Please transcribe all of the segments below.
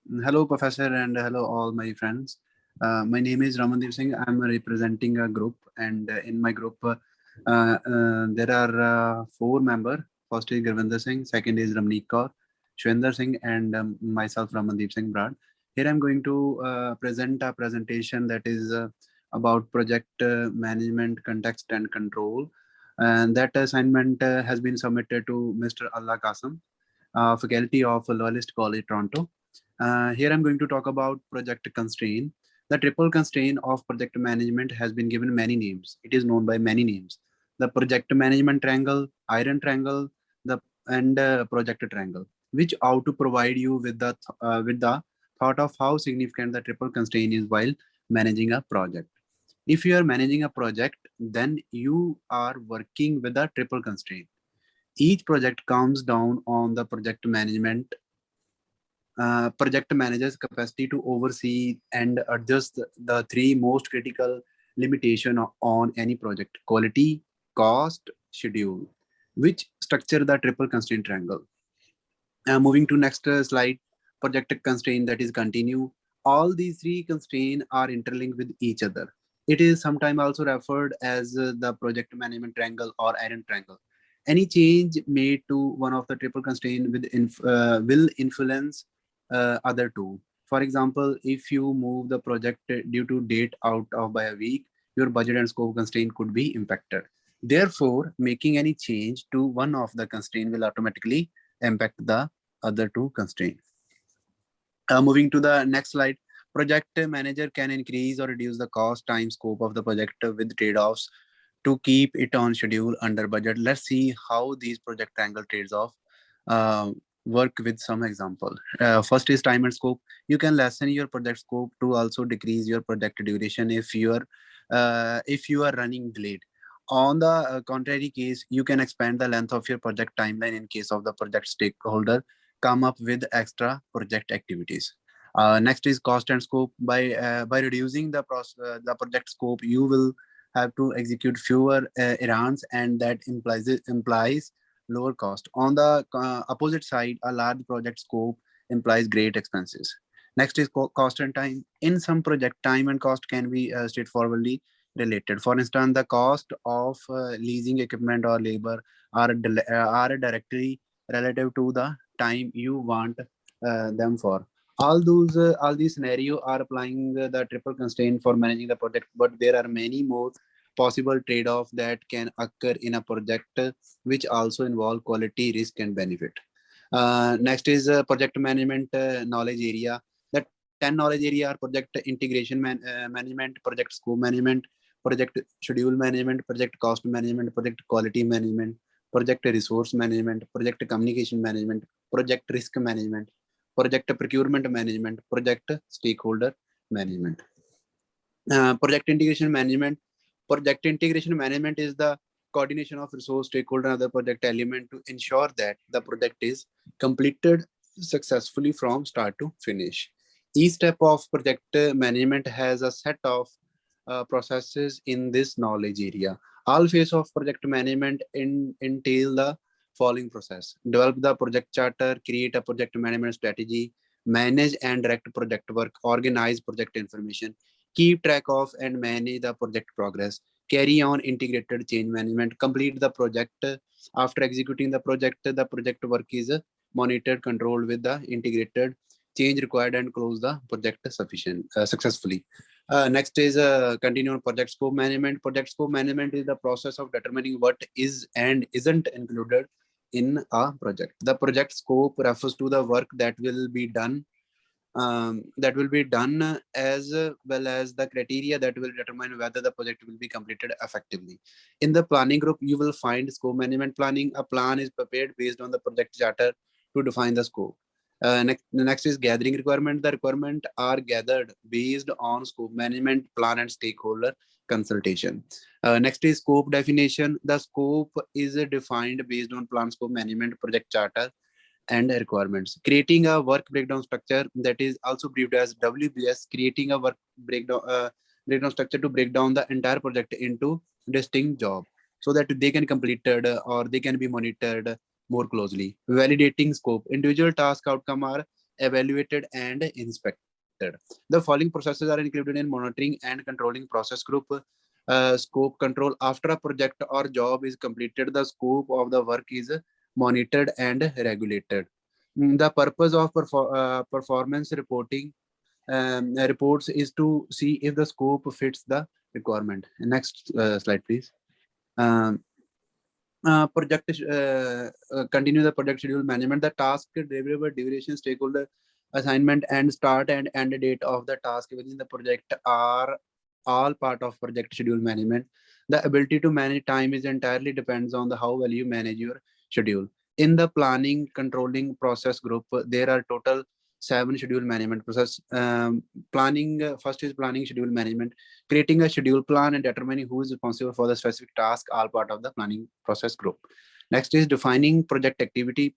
Hello, Professor, and hello, all my friends. My name is Ramandeep Singh. I'm representing a group, and in my group, there are four members. First is Gurvinder Singh, second is Ramneek Kaur, Shwinder Singh, and myself, Ramandeep Singh Brad. Here I'm going to present a presentation that is about project management, context, and control. And that assignment has been submitted to Mr. Allah Kasam, faculty of Loyalist College, Toronto. Here I'm going to talk about project constraint. The triple constraint of project management has been given many names. It is known by many names. The project management triangle, iron triangle, the and project triangle, which ought to provide you with the thought of how significant the triple constraint is while managing a project. If you are managing a project, then you are working with a triple constraint. Each project comes down on the project manager's capacity to oversee and adjust the three most critical limitation on any project: quality, cost, schedule, which structure the triple constraint triangle. Moving to next slide, project constraint, that is continue. All these three constraints are interlinked with each other. It is sometimes also referred as the project management triangle or iron triangle. Any change made to one of the triple constraint will influence other two. For example, if you move the project due to date out of by a week, your budget and scope constraint could be impacted. Therefore, making any change to one of the constraint will automatically impact the other two constraints. Moving to the next slide, project manager can increase or reduce the cost, time, scope of the project with trade-offs to keep it on schedule under budget. Let's see how these project angle trades off work with some example. First is time and scope. You can lessen your project scope to also decrease your project duration if you are running delayed. On the contrary case, you can expand the length of your project timeline in case of the project stakeholder come up with extra project activities. Next is cost and scope. By reducing the project scope, you will have to execute fewer errands, and that implies lower cost. On the opposite side, a large project scope implies great expenses. Next is cost and time. In some project, time and cost can be straightforwardly related. For instance, the cost of leasing equipment or labor are directly relative to the time you want them for. All these scenarios are applying the triple constraint for managing the project, but there are many more possible trade-off that can occur in a project, which also involve quality, risk, and benefit. Next is project management knowledge area. The 10 knowledge area are project management, project scope management, project schedule management, project cost management, project quality management, project resource management, project communication management, project risk management, project procurement management, project stakeholder management. Project integration management. Project integration management is the coordination of resource, stakeholder, and other project element to ensure that the project is completed successfully from start to finish. Each step of project management has a set of processes in this knowledge area. All phase of project management entail the following process: develop the project charter, create a project management strategy, manage and direct project work, organize project information, keep track of and manage the project progress, carry on integrated change management, complete the project. After executing the project work is monitored, controlled with the integrated change required, and close the project successfully. Next is continue on project scope management. Project scope management is the process of determining what is and isn't included in a project. The project scope refers to the work that will be done as well as the criteria that will determine whether the project will be completed effectively. In the planning group, you will find scope management planning. A plan is prepared based on the project charter to define the scope. Next is gathering requirement. The requirement are gathered based on scope management plan and stakeholder consultation. Next is scope definition. The scope is defined based on plan, scope management, project charter, and requirements. Creating a work breakdown structure, that is also briefed as WBS, creating a work breakdown structure to break down the entire project into distinct job so that they can completed or they can be monitored more closely. Validating scope. Individual task outcome are evaluated, and inspected. The following processes are included in monitoring and controlling process group. Scope control: after a project or job is completed, the scope of the work is monitored and regulated. The purpose of performance reporting reports is to see if the scope fits the requirement. Next slide, please. Um, continue the project schedule management. The task deliverable duration, stakeholder assignment, and start and end date of the task within the project are all part of project schedule management. The ability to manage time is entirely depends on the how well you manage your schedule. In the planning controlling process group, there are total 7 schedule management process. Planning first is planning schedule management, creating a schedule plan and determining who is responsible for the specific task, all part of the planning process group. Next is defining project activity.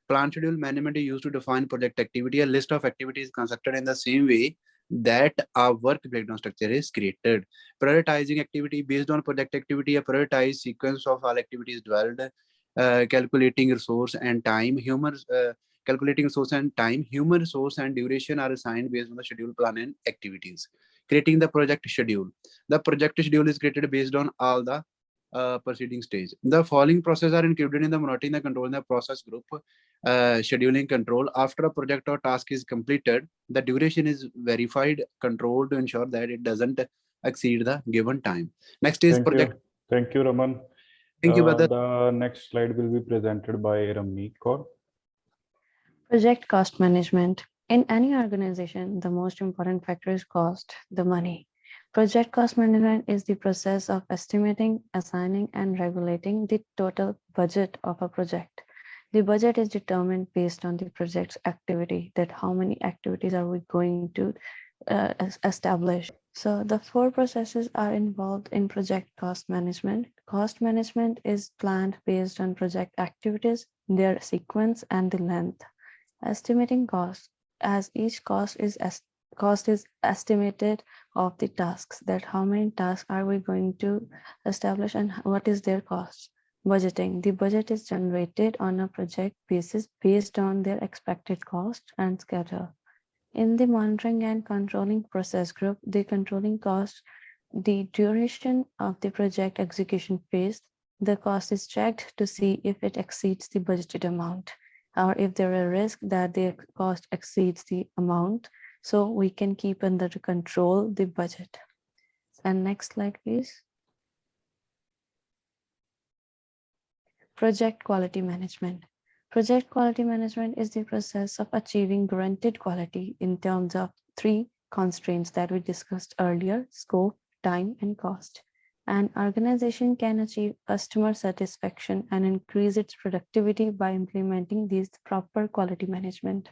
Plan schedule management is used to define project activity. A list of activities constructed in the same way that a work breakdown structure is created. Prioritizing activity based on project activity, a prioritized sequence of all activities developed. Calculating resource and time. Calculating resource and time. Human resource and duration are assigned based on the schedule plan and activities. Creating the project schedule. The project schedule is created based on all the preceding stage. The following process are included in the monitoring the control in the process group. Scheduling control: after a project or task is completed, the duration is verified, controlled to ensure that it doesn't exceed the given time. Next is Thank project. you. Thank you, Raman. Thank you, brother. The next slide will be presented by Ramneet Kaur. Project cost management. In any organization, the most important factor is cost, the money. Project cost management is the process of estimating, assigning, and regulating the total budget of a project. The budget is determined based on the project's activity, that how many activities are we going to establish. So the 4 processes are involved in project cost management. Cost management is planned based on project activities, their sequence, and the length. Estimating cost, as each cost is estimated of the tasks, that how many tasks are we going to establish and what is their cost. Budgeting, the budget is generated on a project basis based on their expected cost and schedule. In the monitoring and controlling process group, the controlling cost, the duration of the project execution phase, the cost is checked to see if it exceeds the budgeted amount, or if there is a risk that the cost exceeds the amount, so we can keep under control the budget. And next slide, please. Project quality management. Project quality management is the process of achieving guaranteed quality in terms of 3 constraints that we discussed earlier: scope, time, and cost. An organization can achieve customer satisfaction and increase its productivity by implementing these proper quality management.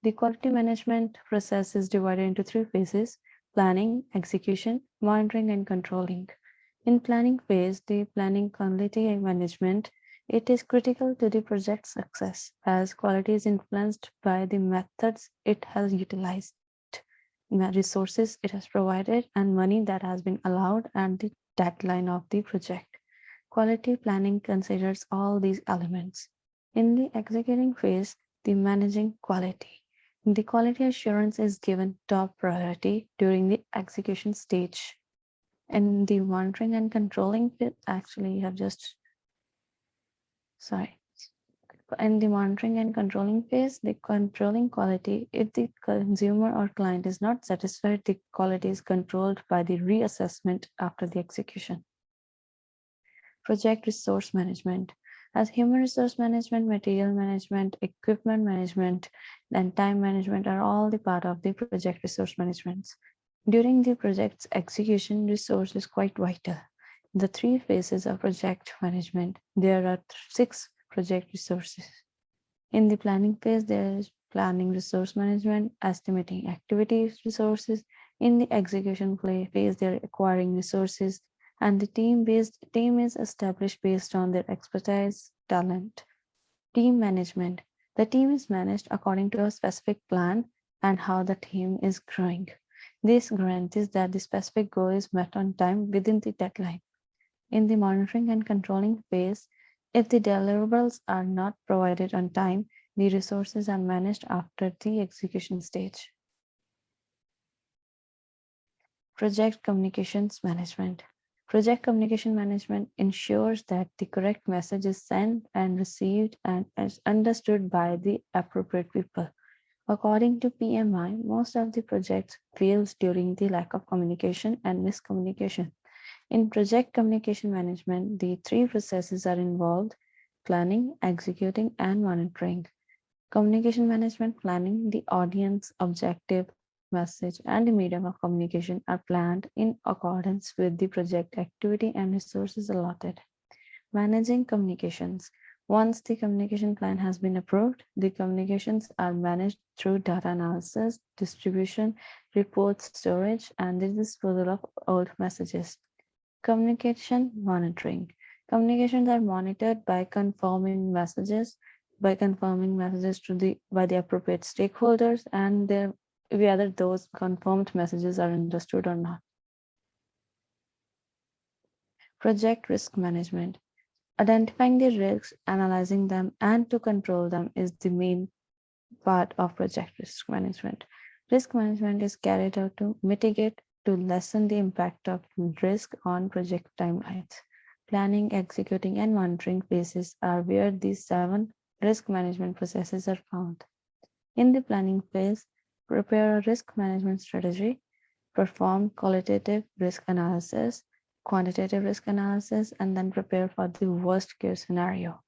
The quality management process is divided into 3 phases: planning, execution, monitoring, and controlling. In planning phase, the planning quality management, it is critical to the project success, as quality is influenced by the methods it has utilized, resources it has provided, and money that has been allowed, and the deadline of the project. Quality planning considers all these elements. In the executing phase, the managing quality. The quality assurance is given top priority during the execution stage. In the monitoring and controlling phase, actually, you have just sorry. In the monitoring and controlling phase, the controlling quality, if the consumer or client is not satisfied, the quality is controlled by the reassessment after the execution. Project resource management. As human resource management, material management, equipment management, and time management are all the part of the project resource management. During the project's execution, resource is quite vital. The 3 phases of project management, there are 6 project resources. In the planning phase, there is planning resource management, estimating activities resources. In the execution phase, they are acquiring resources, and the team is established based on their expertise, talent. Team management. The team is managed according to a specific plan and how the team is growing. This guarantees that the specific goal is met on time within the deadline. In the monitoring and controlling phase, if the deliverables are not provided on time, The resources are managed after the execution stage. Project communications management. Project communication management ensures that the correct message is sent and received and is understood by the appropriate people. According to PMI, most of the projects fails during the lack of communication and miscommunication. In project communication management, the three processes are involved: planning, executing, and monitoring. Communication management planning, the audience, objective, message, and the medium of communication are planned in accordance with the project activity and resources allotted. Managing communications. Once the communication plan has been approved, the communications are managed through data analysis, distribution, report storage, and the disposal of old messages. Communication monitoring. Communications are monitored by confirming messages to the by the appropriate stakeholders and whether those confirmed messages are understood or not. Project risk management. Identifying the risks, analyzing them, and to control them is the main part of project risk management. Risk management is carried out to mitigate, to lessen the impact of risk on project timelines. Planning, executing, and monitoring phases are where these 7 risk management processes are found. In the planning phase, prepare a risk management strategy, perform qualitative risk analysis, quantitative risk analysis, and then prepare for the worst case scenario.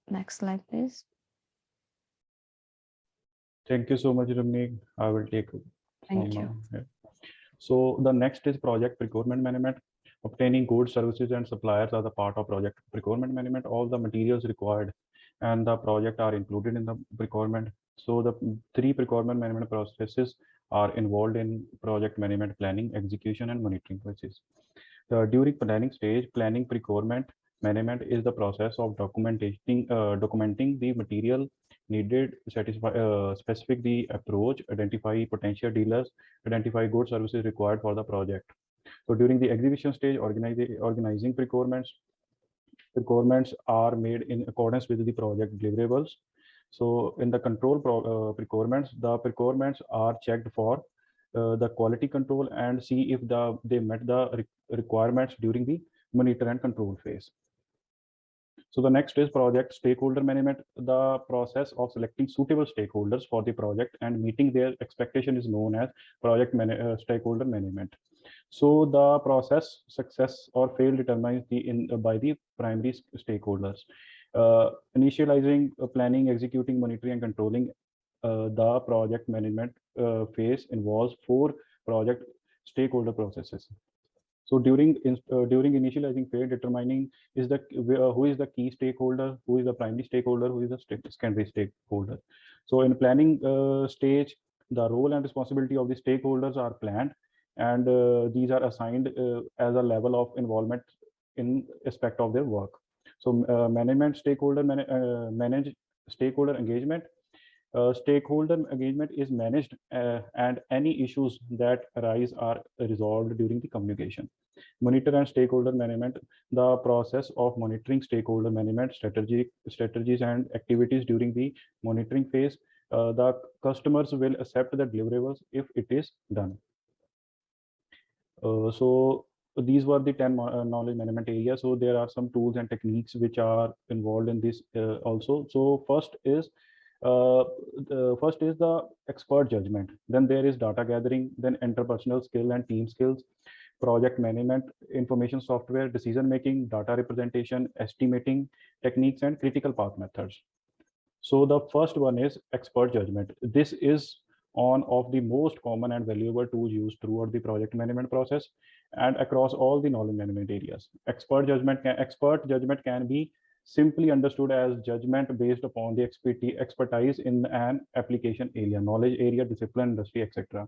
Next slide, please. Thank you so much, Ramneek. I will take Thank from you. here. So the next is project procurement management. Obtaining goods, services, and suppliers are the part of project procurement management. All the materials required and the project are included in the procurement. So the 3 procurement management processes are involved in project management: planning, execution, and monitoring process. During planning stage, planning procurement management is the process of documenting the material needed, specific the approach, identify potential dealers, identify goods services required for the project. So during the execution stage, organizing procurements are made in accordance with the project deliverables. So in the control procurements, the procurements are checked for the quality control and see if they met the requirements during the monitor and control phase. So the next is project stakeholder management. The process of selecting suitable stakeholders for the project and meeting their expectation is known as project stakeholder management. So the process success or fail determines by the primary stakeholders. Initializing, planning, executing, monitoring, and controlling the project management phase involves 4 project stakeholder processes. So during initializing phase, determining is the who is the key stakeholder, who is the primary stakeholder, who is the secondary stakeholder. So in planning stage, the role and responsibility of the stakeholders are planned, and these are assigned as a level of involvement in respect of their work. So management stakeholder manage stakeholder engagement. Stakeholder engagement is managed and any issues that arise are resolved during the communication. Monitor and stakeholder management, the process of monitoring stakeholder management strategies and activities during the monitoring phase. The customers will accept the deliverables if it is done. So these were the 10 knowledge management areas. So there are some tools and techniques which are involved in this also. So first is the expert judgment, then there is data gathering, then interpersonal skill and team skills, project management, information software, decision making, data representation, estimating techniques, and critical path methods. So the first one is expert judgment. This is one of the most common and valuable tools used throughout the project management process and across all the knowledge management areas. Expert judgment can be simply understood as judgment based upon the expertise in an application area, knowledge area, discipline, industry, etc.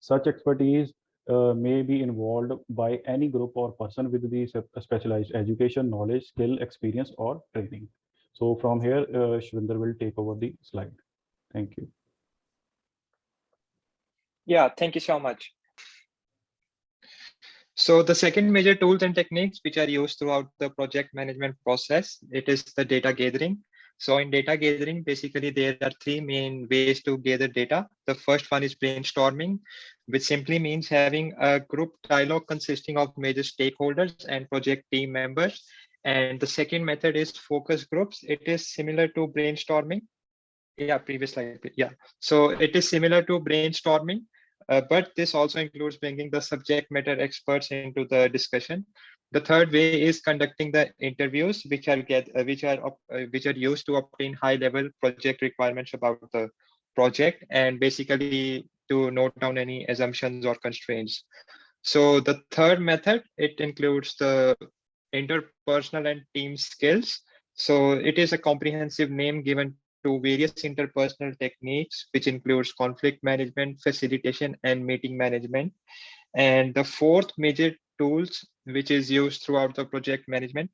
Such expertise may be involved by any group or person with the specialized education, knowledge, skill, experience, or training. So from here, Shvinder will take over the slide. Thank you. Yeah, thank you so much. So the second major tools and techniques which are used throughout the project management process, it is the data gathering. So in data gathering, basically there are three main ways to gather data. The first one is brainstorming, which simply means having a group dialogue consisting of major stakeholders and project team members. And the second method is focus groups. It is similar to brainstorming. Yeah, previous slide. Yeah. So it is similar to brainstorming, but this also includes bringing the subject matter experts into the discussion. The third way is conducting the interviews, which are used to obtain high-level project requirements about the project and basically to note down any assumptions or constraints. So the third method, it includes the interpersonal and team skills. So it is a comprehensive name given to various interpersonal techniques, which includes conflict management, facilitation, and meeting management. And the fourth major tools, which is used throughout the project management.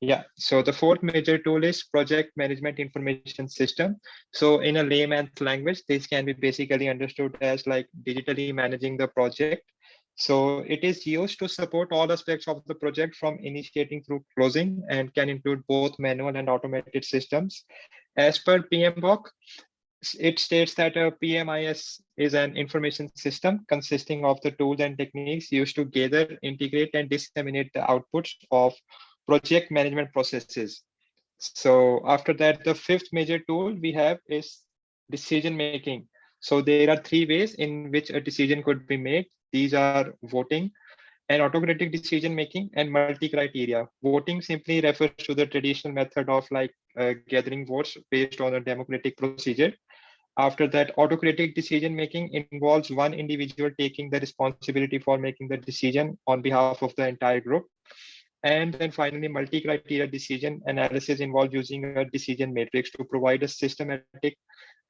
Yeah, so the fourth major tool is project management information system. So in a layman's language, this can be basically understood as like digitally managing the project. So it is used to support all aspects of the project from initiating through closing and can include both manual and automated systems. As per PMBOK, it states that a PMIS is an information system consisting of the tools and techniques used to gather, integrate, and disseminate the outputs of project management processes. So after that, the fifth major tool we have is decision making. So there are three ways in which a decision could be made. These are voting and autocratic decision making and multi-criteria. Voting simply refers to the traditional method of like gathering votes based on a democratic procedure. After that, autocratic decision making involves one individual taking the responsibility for making the decision on behalf of the entire group. And then finally, multi-criteria decision analysis involves using a decision matrix to provide a systematic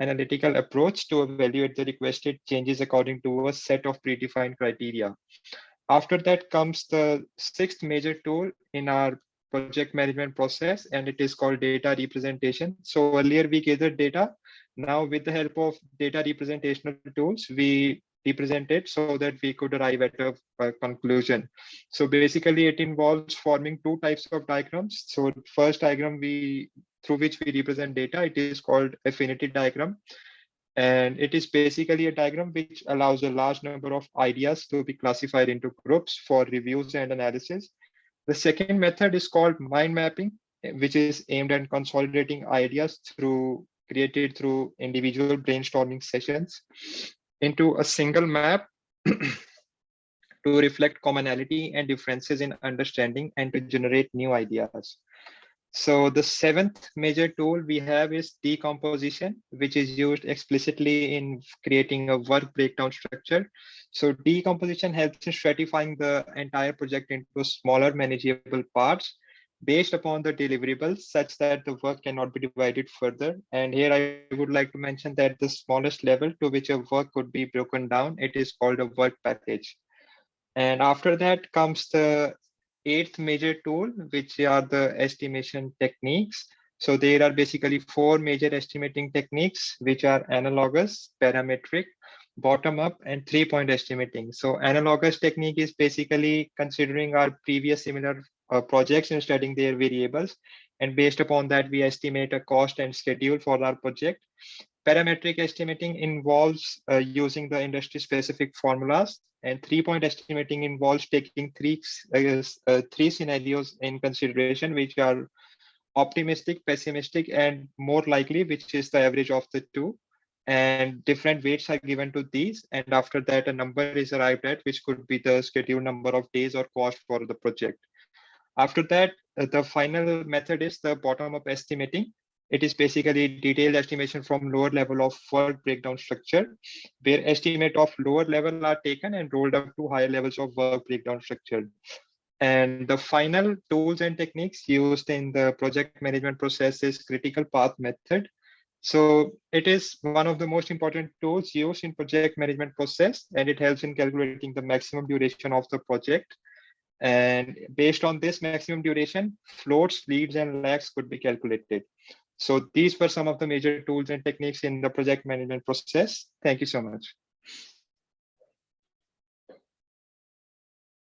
analytical approach to evaluate the requested changes according to a set of predefined criteria. After that comes the sixth major tool in our project management process, and it is called data representation. So earlier we gathered data. Now with the help of data representational tools, we represent it so that we could arrive at a conclusion. So basically it involves forming two types of diagrams. So first diagram through which we represent data, it is called affinity diagram. And it is basically a diagram which allows a large number of ideas to be classified into groups for reviews and analysis. The second method is called mind mapping, which is aimed at consolidating ideas created through individual brainstorming sessions into a single map to reflect commonality and differences in understanding and to generate new ideas. So the seventh major tool we have is decomposition, which is used explicitly in creating a work breakdown structure. So decomposition helps in stratifying the entire project into smaller manageable parts based upon the deliverables such that the work cannot be divided further. And here I would like to mention that the smallest level to which a work could be broken down, it is called a work package. And after that comes the eighth major tool, which are the estimation techniques. So there are basically four major estimating techniques, which are analogous, parametric, bottom-up, and three-point estimating. So analogous technique is basically considering our previous similar projects and studying their variables. And based upon that, we estimate a cost and schedule for our project. Parametric estimating involves using the industry-specific formulas, and three-point estimating involves taking three scenarios in consideration, which are optimistic, pessimistic, and more likely, which is the average of the two. And different weights are given to these, and after that, a number is arrived at, which could be the scheduled number of days or cost for the project. After that, the final method is the bottom-up estimating. It is basically detailed estimation from lower level of work breakdown structure, where estimate of lower level are taken and rolled up to higher levels of work breakdown structure. And the final tools and techniques used in the project management process is critical path method. So it is one of the most important tools used in project management process, and it helps in calculating the maximum duration of the project. And based on this maximum duration, floats, leads, and lags could be calculated. So these were some of the major tools and techniques in the project management process. Thank you so much.